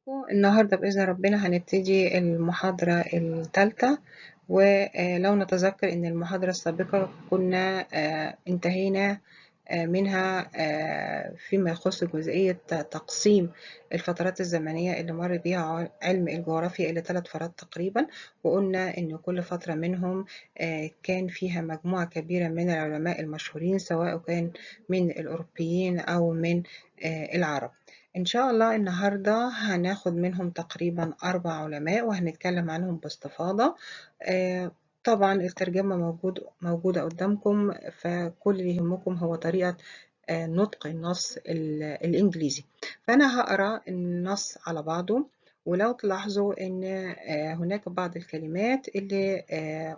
النهاردة بإذن ربنا هنبتدي المحاضرة الثالثة. ولو نتذكر إن المحاضرة السابقة كنا انتهينا منها فيما يخص جزئية تقسيم الفترات الزمنية اللي مر بيها علم الجغرافيا إلى 3 فترات تقريبا، وقلنا إن كل فترة منهم كان فيها مجموعة كبيرة من العلماء المشهورين، سواء كان من الأوروبيين أو من العرب. إن شاء الله النهاردة هناخد منهم تقريبا 4 علماء وهنتكلم عنهم باستفاضة. طبعا الترجمة موجودة قدامكم، فكل اللي يهمكم هو طريقة نطق النص الإنجليزي. فأنا هقرأ النص على بعضه، ولو تلاحظوا إن هناك بعض الكلمات اللي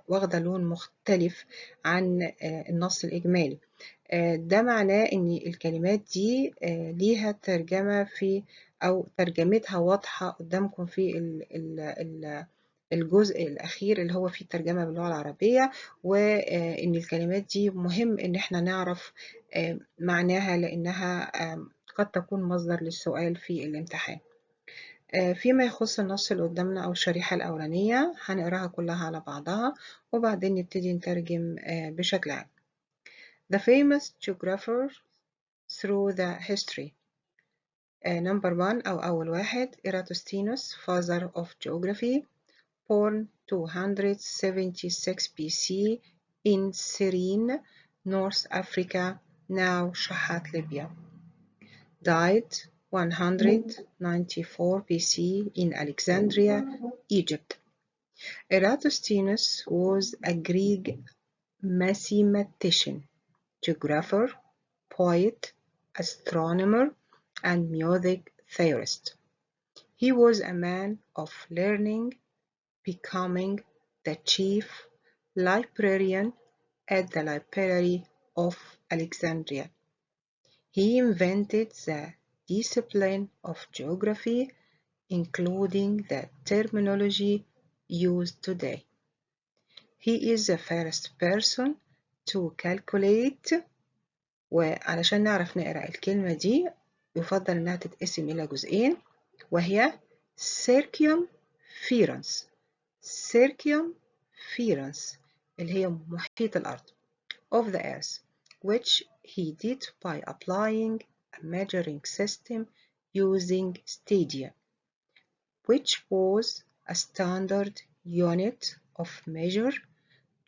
واخدة لون مختلف عن النص الإجمالي. ده معناه إن الكلمات دي ليها ترجمة أو ترجمتها واضحة قدامكم في الجزء الأخير اللي هو فيه ترجمة باللغة العربية، وإن الكلمات دي مهم إن احنا نعرف معناها، لأنها قد تكون مصدر للسؤال في الامتحان. فيما يخص النص اللي قدامنا أو الشريحة الأولانية هنقراها كلها على بعضها وبعدين نبتدي نترجم بشكل عام. The famous geographer through the history. Number 1 أو أول واحد Eratosthenes, father of geography, born 276 BC in Cyrene, North Africa, now Shahat, Libya. Died 194 BC in Alexandria, Egypt. Eratosthenes was a Greek mathematician, geographer, poet, astronomer, and music theorist. He was a man of learning, becoming the chief librarian at the Library of Alexandria. He invented the discipline of geography, including the terminology used today. He is the first person to calculate. وعلشان نعرف نقرأ الكلمة دي يفضل إنها تتقسم إلى جزئين، وهي circumference. circumference اللي هي محيط الأرض of the earth, which he did by applying a measuring system using stadia, which was a standard unit of measure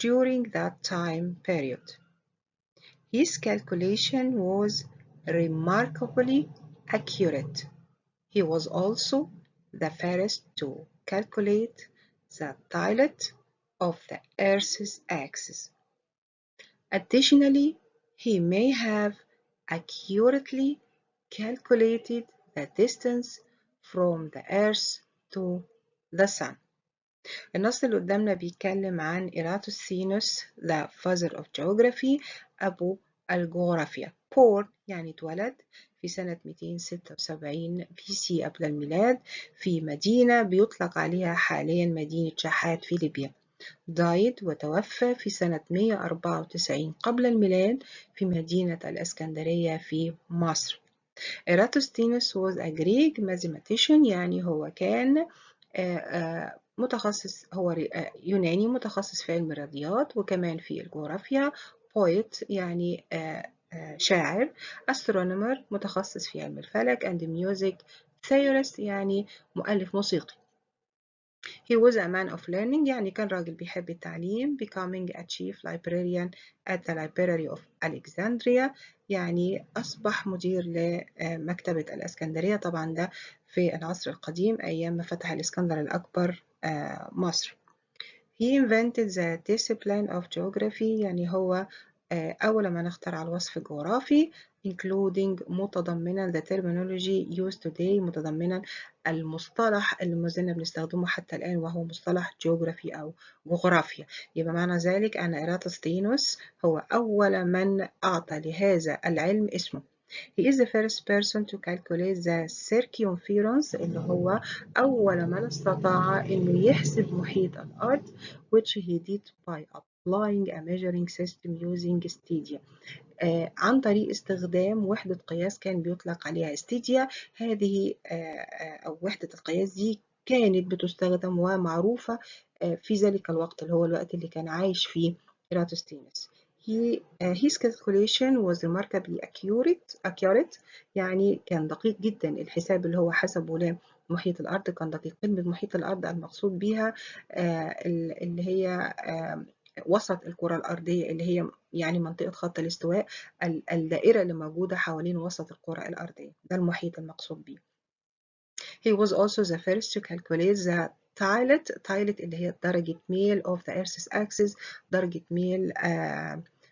during that time period. His calculation was remarkably accurate. He was also the first to calculate the tilt of the Earth's axis. Additionally, he may have accurately calculated the distance from the Earth to the Sun. النص اللي قدامنا بيتكلم عن إيراتوستينوس the father of geography، أبو الجغرافيا. born يعني اتولد في سنة 276 BC قبل الميلاد في مدينة بيطلق عليها حاليا مدينة شحات في ليبيا. died وتوفى في سنة 194 قبل الميلاد في مدينة الإسكندرية في مصر. Eratosthenes was a Greek mathematician، يعني هو كان متخصص، هو يوناني متخصص في علم الرياضيات وكمان في الجغرافيا. poet يعني شاعر. astronomer متخصص في علم الفلك. and music theorist يعني مؤلف موسيقي. He was a man of learning، يعني كان راجل بيحب التعليم. becoming a chief librarian at the Library of Alexandria، يعني أصبح مدير لمكتبة الإسكندرية. طبعا ده في العصر القديم أيام ما فتح الإسكندر الأكبر مصر. He invented the discipline of geography، يعني هو أول ما نخترع الوصف الجغرافي including متضمنا the terminology used today، متضمنا المصطلح اللي ما زلنا بنستخدمه حتى الآن وهو مصطلح geography أو جغرافيا. يبقى معنى ذلك أن إيراتوستينوس هو أول من أعطى لهذا العلم اسمه. He is the first person to calculate the circumference، اللي هو أول من استطاع إنه يحسب محيط الأرض، which he did by applying a measuring system using stadia. عن طريق استخدام وحدة قياس كان بيطلق عليها استيديا. هذه أو وحدة القياس دي كانت بتستخدم ومعروفة في ذلك الوقت اللي هو الوقت اللي كان عايش فيه إيراتوستينوس. His calculation was remarkably accurate، يعني كان دقيق جدا. الحساب اللي هو حسبه لمحيط الأرض كان دقيق. كلمة محيط الأرض المقصود بها اللي هي وسط الكرة الأرضية، اللي هي يعني منطقة خط الاستواء، الدائرة اللي موجودة حوالين وسط الكرة الأرضية، ده المحيط المقصود به. He was also the first to calculate the tilde اللي هي درجة ميل of the Earth's axis، درجة ميل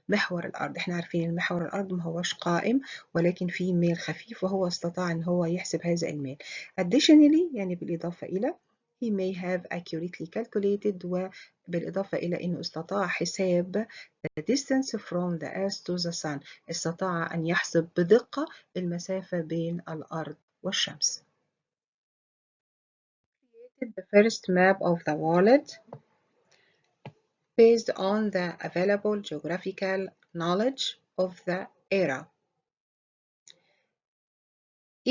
محور الأرض. احنا عارفين ان محور الأرض ما هوش قائم ولكن فيه ميل خفيف، وهو استطاع ان هو يحسب هذا الميل. Additionally يعني بالإضافة إلى he may have accurately calculated، وبالإضافة إلى أنه استطاع حساب the distance from the earth to the sun، استطاع أن يحسب بدقة المسافة بين الأرض والشمس. The first map of the world based on the available geographical knowledge of the era.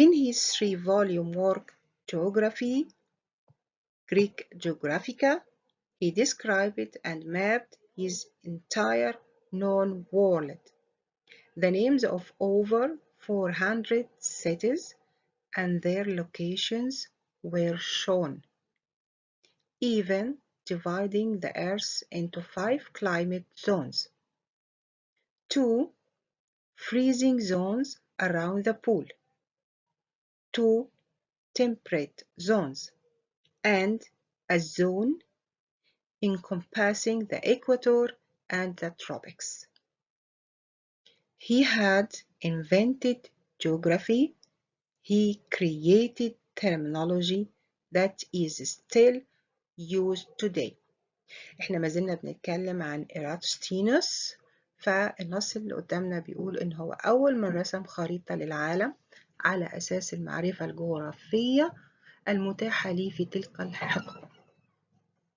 In his 3-volume work, Geography, Greek Geographica, he described and mapped his entire known world. The names of over 400 cities and their locations were shown, even dividing the Earth into 5 climate zones, 2 freezing zones around the pole, 2 temperate zones, and a zone encompassing the equator and the tropics. He had invented geography. He created terminology that is still used today. احنا ما زلنا بنتكلم عن إيراتوستينوس. فالنص اللي قدامنا بيقول إن هو أول من رسم خريطة للعالم على أساس المعرفة الجغرافية المتاحة ليه في تلك الحقبة.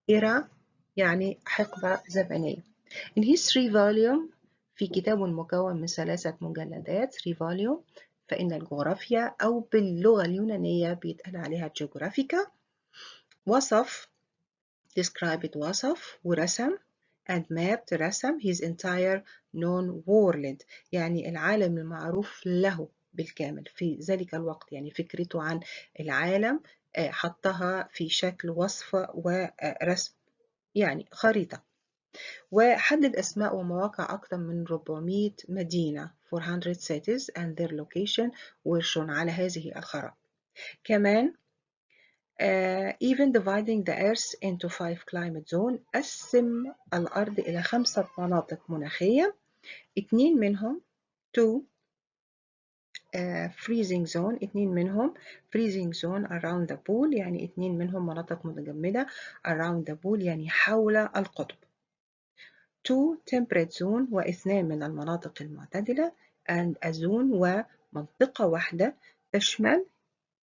إيرا يعني حقبة زمنية. In his 3-volume في كتاب مكون من 3 مجلدات 3 volume، فإن الجغرافيا أو باللغة اليونانية بيتقال عليها جغرافيكا وصف described وصف ورسم and mapped رسم his entire known world، يعني العالم المعروف له بالكامل في ذلك الوقت. يعني فكرته عن العالم حطها في شكل وصف ورسم، يعني خريطة. وحدد أسماء ومواقع أكثر من 400 مدينة 400 cities and their location were shown على هذه الخرائط. كمان even dividing the earth into 5 climate zones، قسم الأرض إلى 5 مناطق مناخية، 2 منهم 2 freezing zone، 2 منهم freezing zone around the pole، يعني 2 منهم مناطق متجمدة around the pole يعني حول القطب. 2 temperate zone، و2 من المناطق المعتدلة and a zone، ومنطقة واحدة تشمل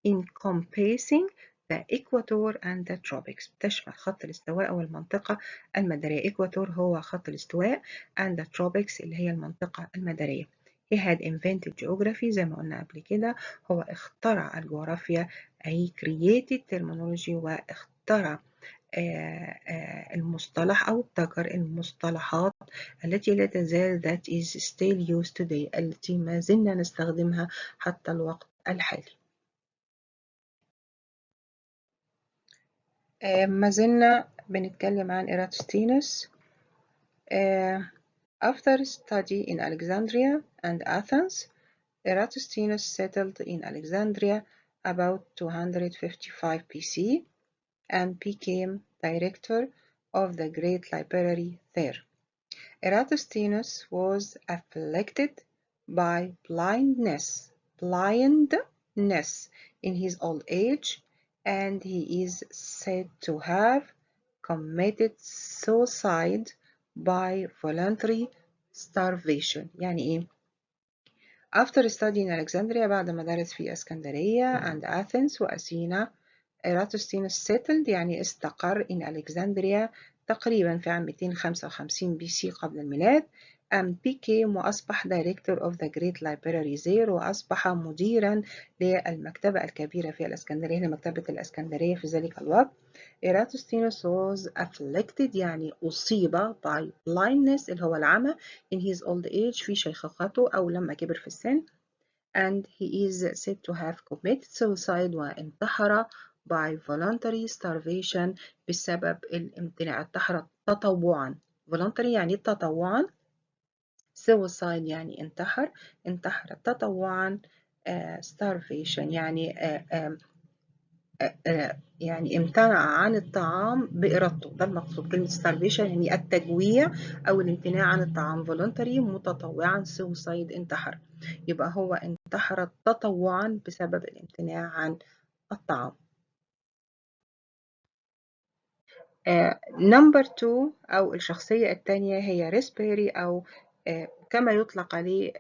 encompassing the equator and the tropics، تشمل خط الاستواء والمنطقة المدارية. equator هو خط الاستواء and the tropics اللي هي المنطقة المدارية. He had invented geography زي ما قلنا قبل كده، هو اخترع الجغرافيا. he created terminology، واخترع المصطلح أو ابتكر المصطلحات التي لا تزال that is still used today، التي ما زلنا نستخدمها حتى الوقت الحالي. ما زلنا بنتكلم عن إيراتوستينوس. After study in Alexandria and Athens, Eratosthenes settled in Alexandria about 255 BC and became director of the great library there. Eratosthenes was afflicted by blindness in his old age, and he is said to have committed suicide by voluntary starvation. يعني إيه؟ After studying Alexandria، بعد ما درس في اسكندرية and Athens وأثينا، Eratosthenes settled يعني استقر in Alexandria تقريبا في عام 255 BC قبل الميلاد became وأصبح director of the great library there وأصبح مديرا للمكتبة الكبيرة في الإسكندرية، مكتبة الإسكندرية في ذلك الوقت. Eratosthenes was afflicted يعني أصيب by blindness اللي هو العمى in his old age في شيخوخته أو لما كبر في السن. And he is said to have committed suicide وانتحر by voluntary starvation بسبب الامتناع. انتحر تطوعا. voluntary يعني تطوعا. suicide يعني انتحر تطوعا. starvation يعني يعني امتنع عن الطعام بإرادته. ده المقصود كلمة starvation يعني التجويع أو الامتناع عن الطعام. voluntary متطوعا. suicide انتحر. يبقى هو انتحر تطوعا بسبب الامتناع عن الطعام. نمبر 2 أو الشخصية الثانية هي ريسبيري أو كما يطلق عليه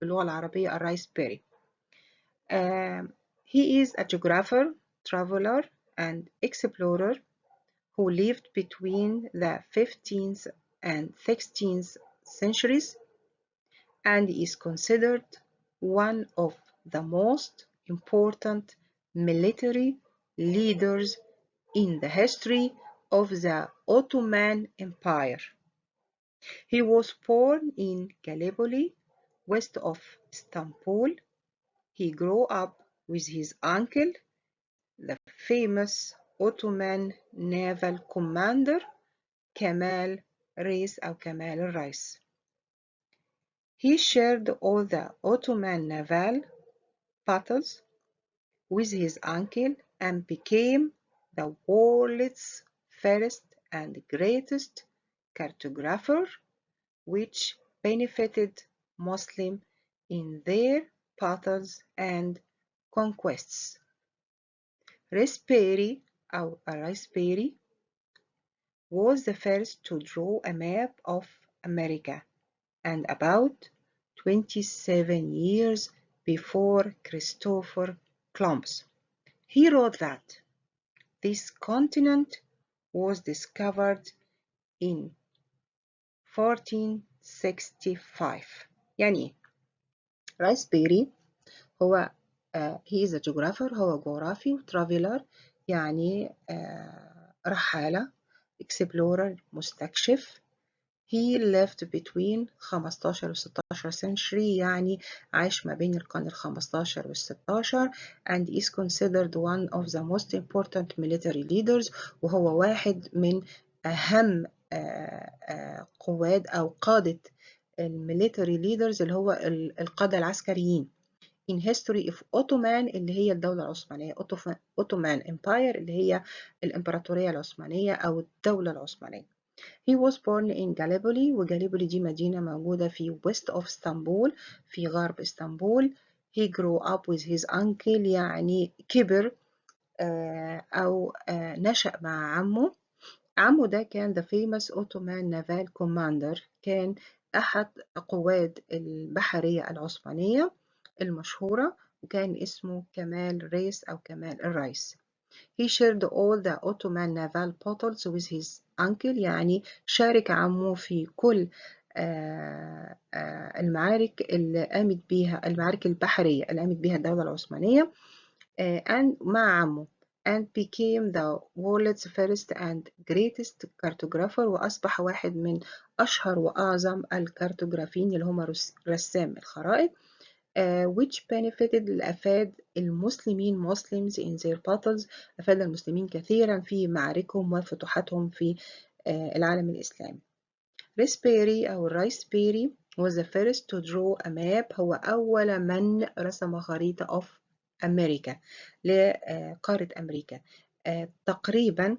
باللغة العربية الرايسبيري. He is a geographer, traveler and explorer who lived between the 15th and 16th centuries and is considered one of the most important military leaders in the history of the Ottoman Empire. He was born in Gallipoli, west of Istanbul. He grew up with his uncle, the famous Ottoman naval commander Kemal Reis أو كمال الرئيس. He shared all the Ottoman naval battles with his uncle and became the world's first and greatest cartographer, which benefited Muslims in their battles and conquests. Raspberry أو Raspberry was the first to draw a map of America and about 27 years before Christopher Columbus. He wrote that this continent was discovered in 1465. يعني رايسبيري هو he is a geographer هو جغرافي وtraveler يعني رحالة explorer مستكشف. He lived between 15 و 16 century يعني عاش ما بين القرن ال 15 وال 16 and is considered one of the most important military leaders وهو واحد من أهم قواد أو قادة الميليتري leaders اللي هو القادة العسكريين in history of Ottoman اللي هي الدولة العثمانية. Ottoman Empire اللي هي الإمبراطورية العثمانية أو الدولة العثمانية. He was born in Gallipoli وجاليبولي دي مدينة موجودة في west of Istanbul في غرب اسطنبول. He grew up with his uncle يعني كبر أو نشأ مع عمه. عمه ده كان the famous Ottoman naval commander كان أحد قواد البحرية العثمانية المشهورة وكان اسمه كمال ريس أو كمال الرئيس. He shared all the Ottoman naval battles with his uncle يعني شارك عمه في كل المعارك اللي قامت بيها المعارك البحرية اللي قامت بيها الدولة العثمانية and مع عمه and became the world's first and greatest cartographer وأصبح واحد من أشهر وأعظم الكارتوغرافيين اللي هم رسام الخرائط which benefited أفاد المسلمين Muslims in their battles أفاد المسلمين كثيرا في معاركهم وفتوحاتهم في العالم الإسلامي. ريسبيري أو الرايسبيري was the first to draw a map هو أول من رسم خريطة of أمريكا لقارة أمريكا تقريبا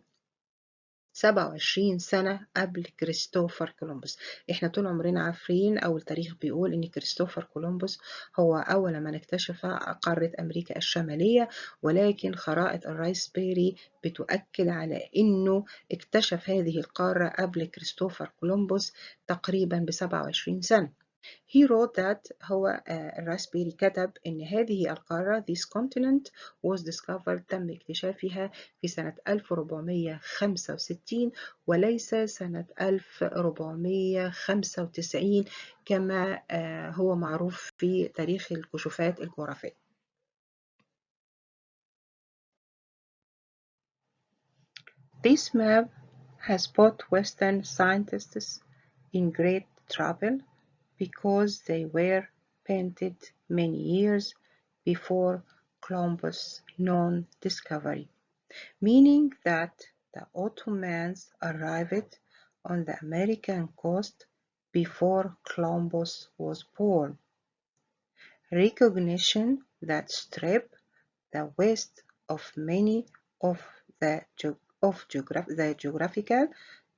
27 سنة قبل كريستوفر كولومبوس. احنا طول عمرنا عارفين او التاريخ بيقول ان كريستوفر كولومبوس هو اول من اكتشف قارة امريكا الشمالية ولكن خرائط الرايسبيري بتؤكد على انه اكتشف هذه القارة قبل كريستوفر كولومبوس تقريبا ب27 سنة. He wrote that هو الراسبيري كتب إن هذه القارة this continent was discovered تم اكتشافها في سنة 1465 وليس سنة 1495 كما هو معروف في تاريخ الكشوفات الجغرافية. This map has put Western scientists in great trouble because they were painted many years before Columbus' known discovery, meaning that the Ottomans arrived on the American coast before Columbus was born. Recognition that strip the west of many of the geographical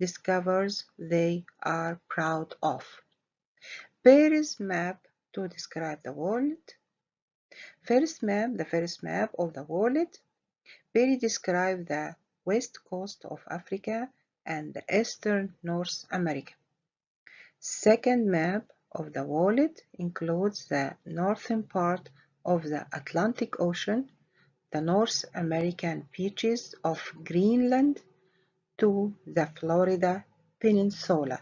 discoveries they are proud of. Paris map to describe the world. The first map of the world. Paris describes the west coast of Africa and the eastern North America. Second map of the world includes the northern part of the Atlantic Ocean, the North American beaches of Greenland to the Florida Peninsula.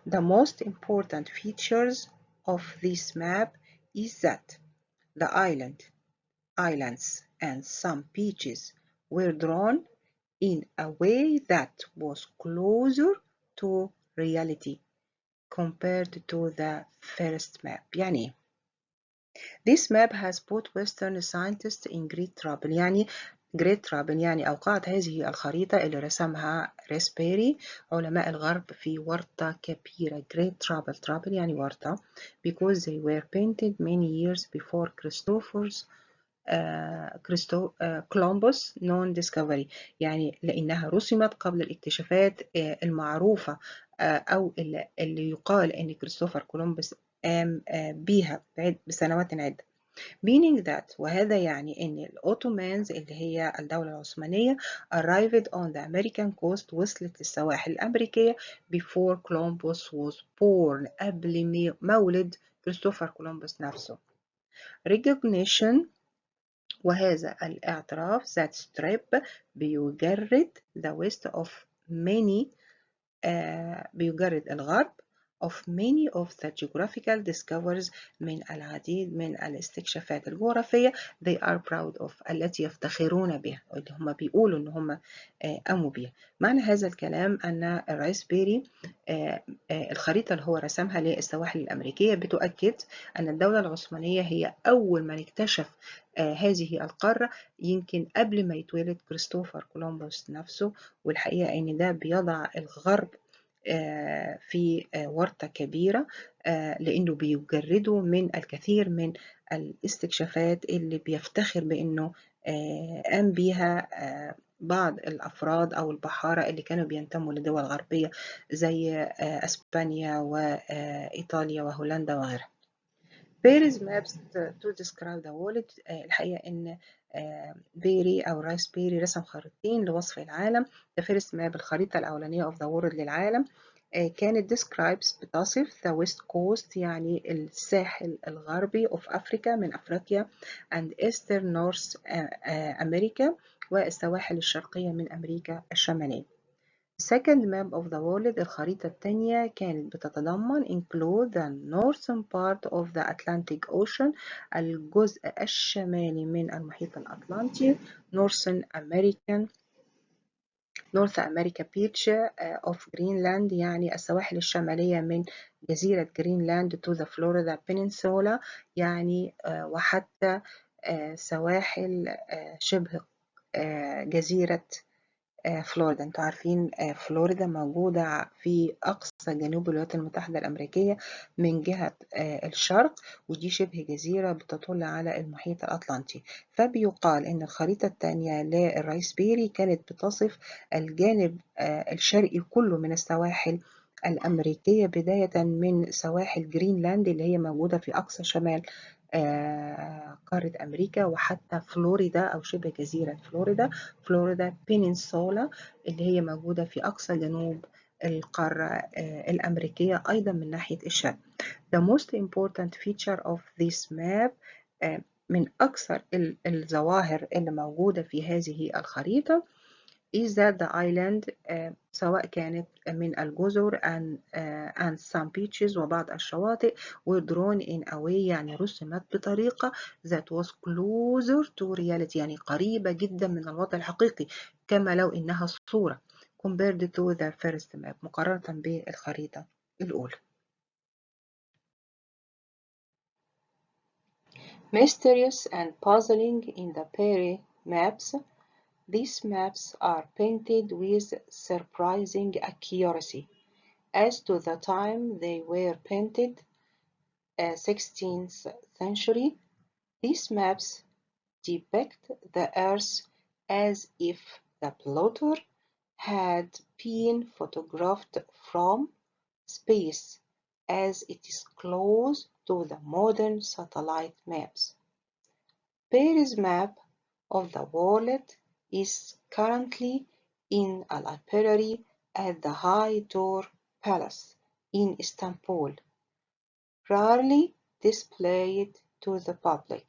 The most important features of this map is that the islands and some beaches were drawn in a way that was closer to reality compared to the first map. يعني This map has put Western scientists in great trouble. يعني أوقعت هذه الخريطة اللي رسمها راسبيري علماء الغرب في ورطة كبيرة. Great trouble يعني ورطة because they were painted many years before Columbus known discovery. يعني لأنها رسمت قبل الاكتشافات المعروفة أو اللي يقال أن كريستوفر كولومبوس قام بيها بسنوات عدة. meaning that وهذا يعني أن الأوتومانز اللي هي الدولة العثمانية arrived on the American coast وصلت للسواحل الأمريكية before Columbus was born قبل مولد كريستوفر كولومبوس نفسه. recognition وهذا الاعتراف that strip بيجرد the west of many بيجرد الغرب of many of the geographical discoveries من العديد من الاستكشافات الجغرافية they are proud of التي يفتخرون بها اللي هم بيقولوا ان هم قاموا بها. معنى هذا الكلام ان راسبيري الخريطة اللي هو رسمها للسواحل الأمريكية بتؤكد أن الدولة العثمانية هي أول من اكتشف هذه القارة يمكن قبل ما يتولد كريستوفر كولومبوس نفسه. والحقيقة أن ده بيضع الغرب في ورطة كبيرة لأنه بيجردوا من الكثير من الاستكشافات اللي بيفتخر بأنه قام بيها بعض الأفراد أو البحارة اللي كانوا بينتموا لدول غربية زي أسبانيا وإيطاليا وهولندا وغيرها. Paris maps to describe the world. الحقيقة إن بيري أو راسبيري رسم خريطتين لوصف العالم. The first map الخريطة الأولانية of the world للعالم كانت describes بتصف the west coast يعني الساحل الغربي of Africa من أفريقيا and eastern North America والسواحل الشرقية من أمريكا الشمالية. Second map of the world الخريطة الثانية كانت بتتضمن include the northern part of the Atlantic Ocean الجزء الشمالي من المحيط الأطلنطي North America Beach of Greenland يعني السواحل الشمالية من جزيرة جرينلاند to the Florida Peninsula يعني وحتى سواحل شبه جزيرة فلوريدا. انتوا عارفين فلوريدا موجودة في أقصى جنوب الولايات المتحدة الأمريكية من جهة الشرق ودي شبه جزيرة بتطل على المحيط الأطلنطي. فبيقال إن الخريطة الثانية للراسبيري كانت بتصف الجانب الشرقي كله من السواحل الأمريكية بداية من سواحل جرينلاند اللي هي موجودة في أقصى شمال قارة أمريكا وحتى فلوريدا أو شبه جزيرة فلوريدا بينينسولا اللي هي موجودة في أقصى جنوب القارة الأمريكية أيضا من ناحية الشرق. The most important feature of this map من أكثر الظواهر اللي موجودة في هذه الخريطة is that the island سواء كانت من الجزر and some beaches وبعض الشواطئ were drawn in a way يعني رسمت بطريقة that was closer to reality يعني قريبة جدا من الوضع الحقيقي كما لو إنها صورة compared to the first map مقارنة بالخريطة الأولى. Mysterious and puzzling in the Perry maps. These maps are painted with surprising accuracy. As to the time they were painted, 16th century, these maps depict the Earth as if the plotter had been photographed from space, as it is close to the modern satellite maps. Perry's map of the world is currently in a library at the High Door Palace in Istanbul, rarely displayed to the public,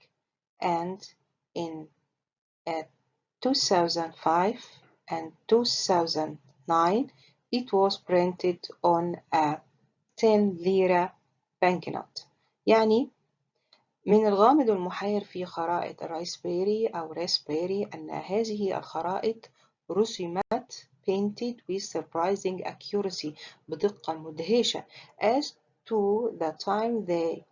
and in 2005 and 2009 it was printed on a 10 lira banknote. يعني من الغامض والمحير في خرائط الرايسبيري أو راسبيري أن هذه الخرائط رسمت painted with surprising accuracy بدقة مدهشة as to the time they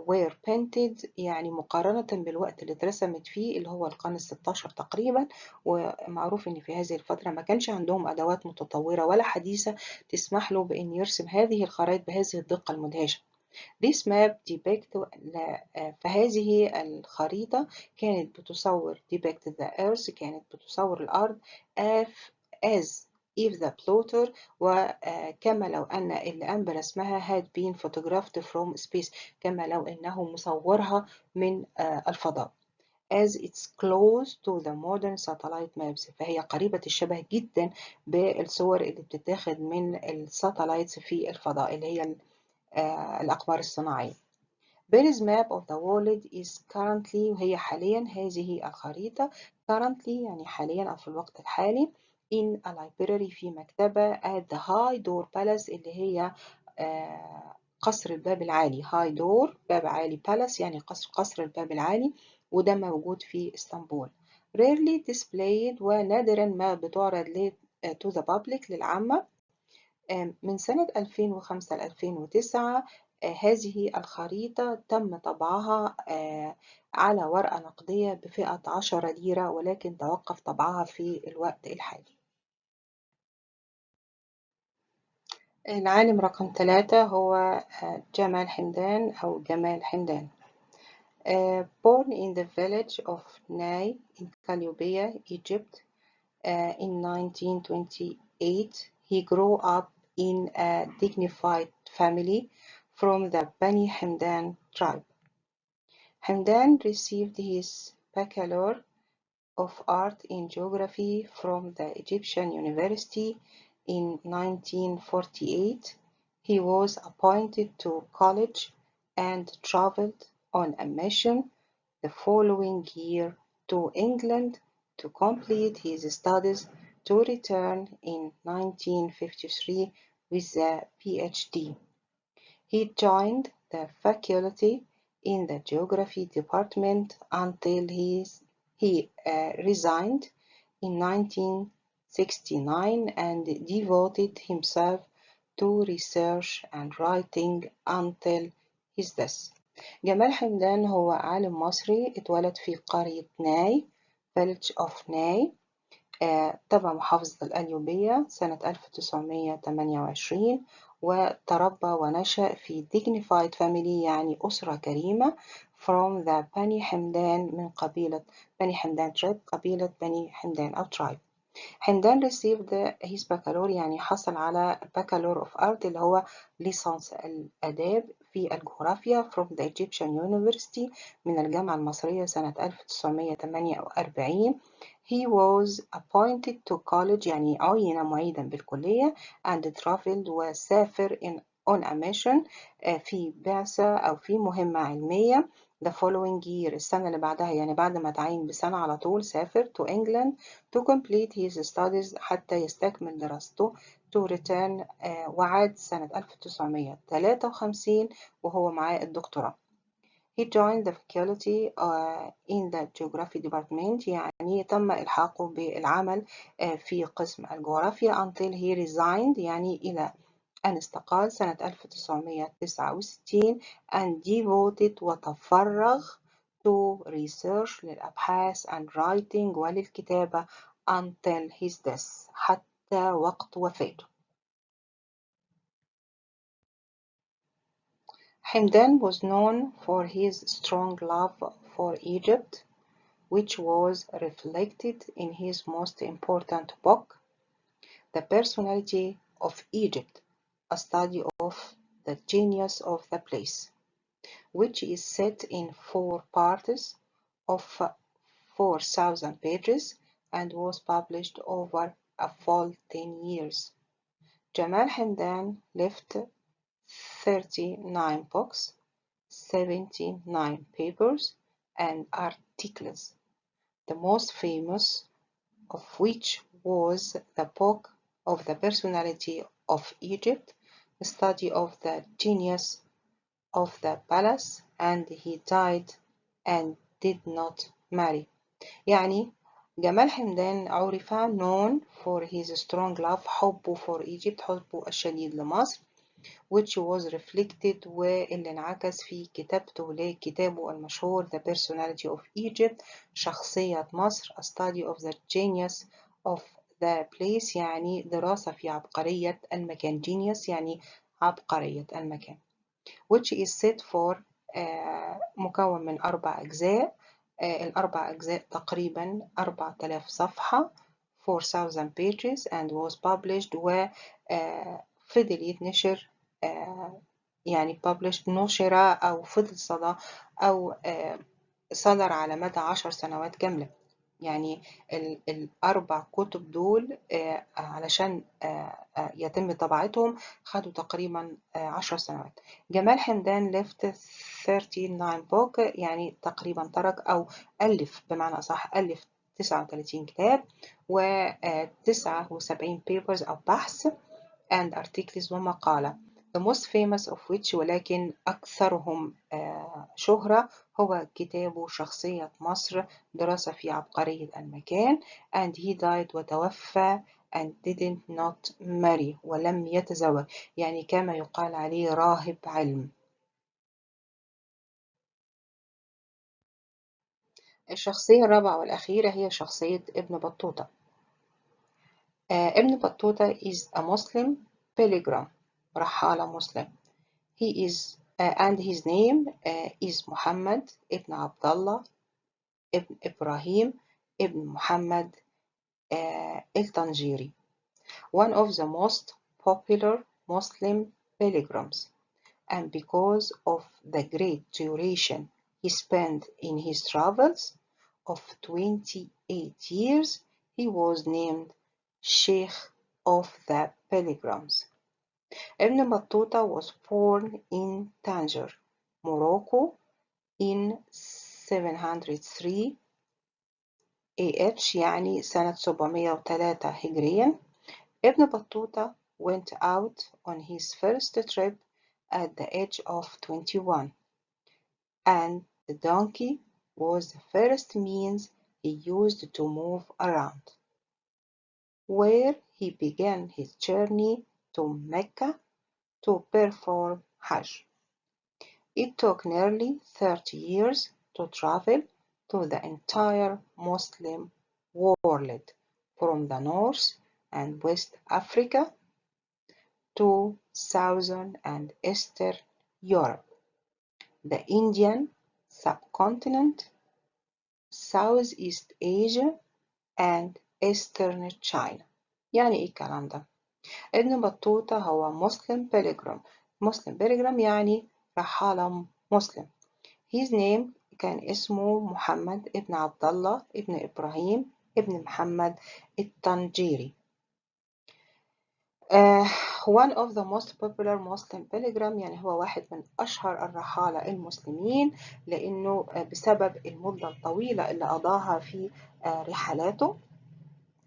were painted يعني مقارنة بالوقت اللي اترسمت فيه اللي هو القرن ال16 تقريبا. ومعروف ان في هذه الفترة ما كانش عندهم أدوات متطورة ولا حديثة تسمح له بأن يرسم هذه الخرائط بهذه الدقة المدهشة. This map depict فهذه الخريطة كانت بتصور depict the earth كانت بتصور الأرض as if the plotter وكما لو أن اللي قام برسمها had been photographed from space كما لو أنه مصورها من الفضاء. as it's close to the modern satellite maps فهي قريبة الشبه جدا بالصور اللي بتتاخد من الساتلايتس في الفضاء اللي هي الأقمار الصناعية. Perry's map of the world is currently وهي حاليا هذه الخريطة currently يعني حاليا أو في الوقت الحالي in a library في مكتبة at the High Door Palace اللي هي قصر الباب العالي. High Door باب عالي Palace يعني قصر الباب العالي وده موجود في اسطنبول. Rarely displayed ونادرا ما بتعرض to the public للعامة. من سنة 2005 ل 2009 هذه الخريطة تم طبعها على ورقة نقدية بفئة 10 ليرة ولكن توقف طبعها في الوقت الحالي. العالم رقم 3 هو جمال حمدان أو جمال حمدان. Born in the village of Nai in Calliope, Egypt in 1928, he grew up in a dignified family from the Bani Hamdan tribe. Hamdan received his Bachelor of Art in Geography from the Egyptian University in 1948. He was appointed to college and traveled on a mission the following year to England to complete his studies to return in 1953 with a PhD. He joined the faculty in the geography department until he resigned in 1969 and devoted himself to research and writing until his death. جمال حمدان هو عالم مصري اتولد في قرية ناي village of ناي تبع محافظة القليوبية سنة 1928 وتربى ونشأ في dignified family يعني أسرة كريمة from the بني حمدان من قبيلة بني حمدان tribe قبيلة بني حمدان أو tribe. حمدان received his baccalaureate يعني حصل على Bachelor of Art اللي هو ليسانس الآداب في الجغرافيا from the Egyptian University من الجامعة المصرية سنة 1948. He was appointed to college يعني عين معيدا بالكلية and traveled وسافر on a mission في بعثة أو في مهمة علمية. The following year السنة اللي بعدها يعني بعد ما تعين بسنة على طول سافر to England to complete his studies حتى يستكمل دراسته. to return وعاد سنة 1953 وهو معاه الدكتوراه. He joined the faculty in the geography department يعني تم إلحاقه بالعمل في قسم الجغرافيا until he resigned يعني إلى أن استقال سنة 1969 and devoted وتفرغ to research للأبحاث and writing وللكتابة until his death حتى وقت وفاته. Hamdan was known for his strong love for Egypt, which was reflected in his most important book, The Personality of Egypt, a study of the genius of the place, which is set in 4 parts of 4,000 pages and was published over a full 10 years. Jamal Hamdan left 39 books, 79 papers, and articles, the most famous of which was the book of the personality of Egypt, a study of the genius of the palace, and he died and did not marry. يعني جمال حمدان عرف known for his strong love حبه for Egypt حبه الشديد لمصر which was reflected واللي انعكس في كتابته لكتابه المشهور The Personality of Egypt شخصية مصر a study of the genius of the place يعني دراسة في عبقرية المكان genius يعني عبقرية المكان which is set for مكون من 4 أجزاء الأربع أجزاء تقريبا 4000 صفحة 4000 pages and was published وفضل يتنشر يعني published نشر أو فضل صدى أو صدر على مدى 10 سنوات كاملة. يعني ال4 كتب دول علشان يتم طباعتهم خدوا تقريبا 10 سنوات. جمال حمدان left 39 book يعني تقريبا ترك أو ألف بمعنى أصح ألف 39 كتاب و79 papers أو بحث and articles ومقالة. The most famous of which ولكن أكثرهم شهرة هو كتابه شخصية مصر دراسة في عبقرية المكان and he died وتوفى and did not marry ولم يتزوج يعني كما يقال عليه راهب علم. الشخصية الرابعة والأخيرة هي شخصية ابن بطوطة. ابن بطوطة is a Muslim pilgrim رحالة مسلم. He is and his name is Muhammad ibn Abdullah ibn Ibrahim ibn Muhammad al-Tanjiri, one of the most popular Muslim pilgrims, and because of the great duration he spent in his travels of 28 years, he was named Sheikh of the Pilgrims. Ibn Battuta was born in Tangier, Morocco in 703 AH يعني سنة 703 هجريا. Ibn Battuta went out on his first trip at the age of 21 and the donkey was the first means he used to move around, where he began his journey to Mecca to perform Hajj. It took nearly 30 years to travel to the entire Muslim world, from the North and West Africa to Southern and Eastern Europe, the Indian subcontinent, Southeast Asia, and Eastern China. يعني إيه الكلام ده؟ ابن بطوطة هو مسلم بيلجرام. مسلم بيلجرام يعني رحالة مسلم. His name كان اسمه محمد ابن عبد الله ابن إبراهيم ابن محمد الطنجيري. One of the most popular Muslim pilgrim، يعني هو واحد من أشهر الرحالة المسلمين، لأنه بسبب المدة الطويلة اللي قضاها في رحلاته،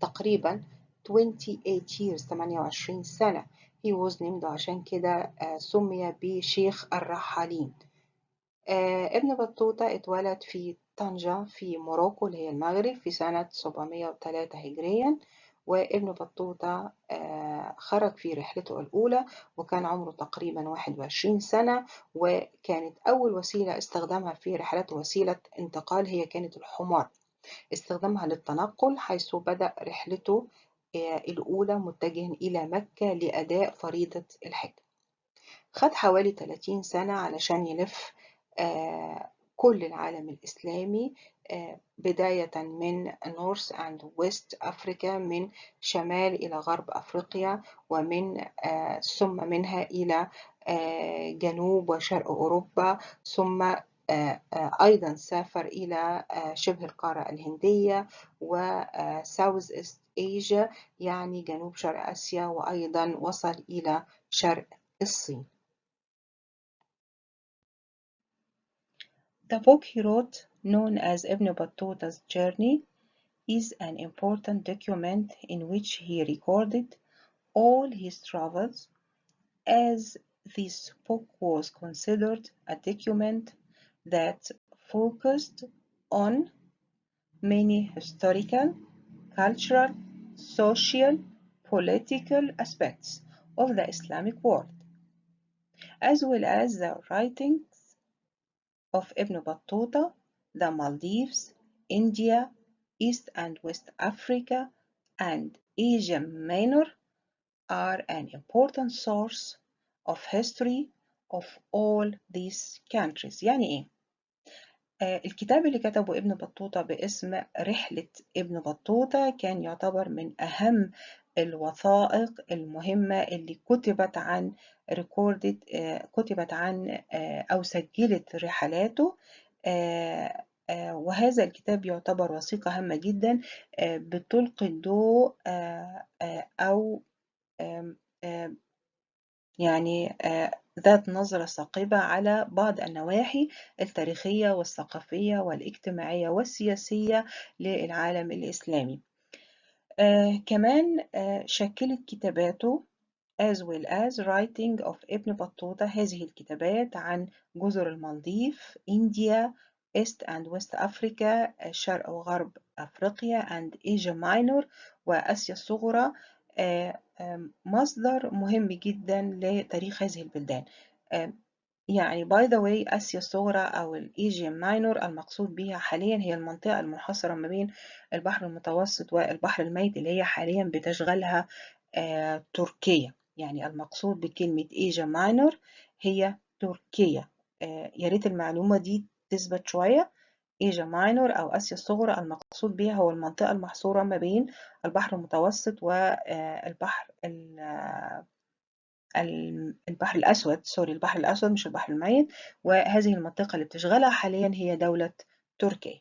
تقريبا 28 years 28 سنة. he was named، عشان كده سمي بشيخ الرحالين. ابن بطوطة اتولد في طنجة في موروكو اللي هي المغرب في سنة 703 هجريا. وابن بطوطة خرج في رحلته الأولى وكان عمره تقريبا 21 سنة، وكانت أول وسيلة استخدمها في رحلته وسيلة انتقال هي كانت الحمار، استخدامها للتنقل، حيث بدأ رحلته الأولى متجها إلى مكة لأداء فريضة الحج. خد حوالي 30 سنة علشان يلف كل العالم الإسلامي، بداية من نورث أند ويست أفريقيا، من شمال إلى غرب أفريقيا، ومن ثم منها إلى جنوب وشرق أوروبا، ثم أيضا سافر إلى شبه القارة الهندية وساوث إيست إيجيا، يعني جنوب شرق آسيا، وأيضا وصل إلى شرق الصين. The book he wrote, known as Ibn Battuta's Journey, is an important document in which he recorded all his travels, as this book was considered a document that focused on many historical, cultural, social, political aspects of the Islamic world, as well as the writings of Ibn Battuta, the Maldives, India, East and West Africa, and Asia Minor are an important source of history of all these countries. يعني إيه؟ الكتاب اللي كتبه ابن بطوطة باسم رحلة ابن بطوطة كان يعتبر من أهم الوثائق المهمة اللي كتبت عن كتبت عن أو سجلت رحلاته. وهذا الكتاب يعتبر وثيقة هامة جدا بتلقي الضوء أو يعني ذات نظرة ثاقبة على بعض النواحي التاريخية والثقافية والاجتماعية والسياسية للعالم الإسلامي. كمان شكلت كتاباته as well as writing of ابن بطوطة هذه الكتابات عن جزر المالديف، إنديا، East and West Africa، شرق وغرب أفريقيا، and Asia Minor، وآسيا الصغرى، مصدر مهم جدا لتاريخ هذه البلدان. يعني by the way آسيا الصغرى أو الإيجيان ماينور المقصود بها حاليا هي المنطقة المنحصرة ما بين البحر المتوسط والبحر الميت اللي هي حاليا بتشغلها تركيا. يعني المقصود بكلمة إيجيان ماينور هي تركيا. يا ريت المعلومة دي تثبت شوية. إيجيا ماينور أو آسيا الصغرى المقصود بها هو المنطقة المحصورة ما بين البحر المتوسط والبحر البحر الأسود، البحر الأسود مش البحر الميت، وهذه المنطقة اللي بتشغلها حاليا هي دولة تركيا.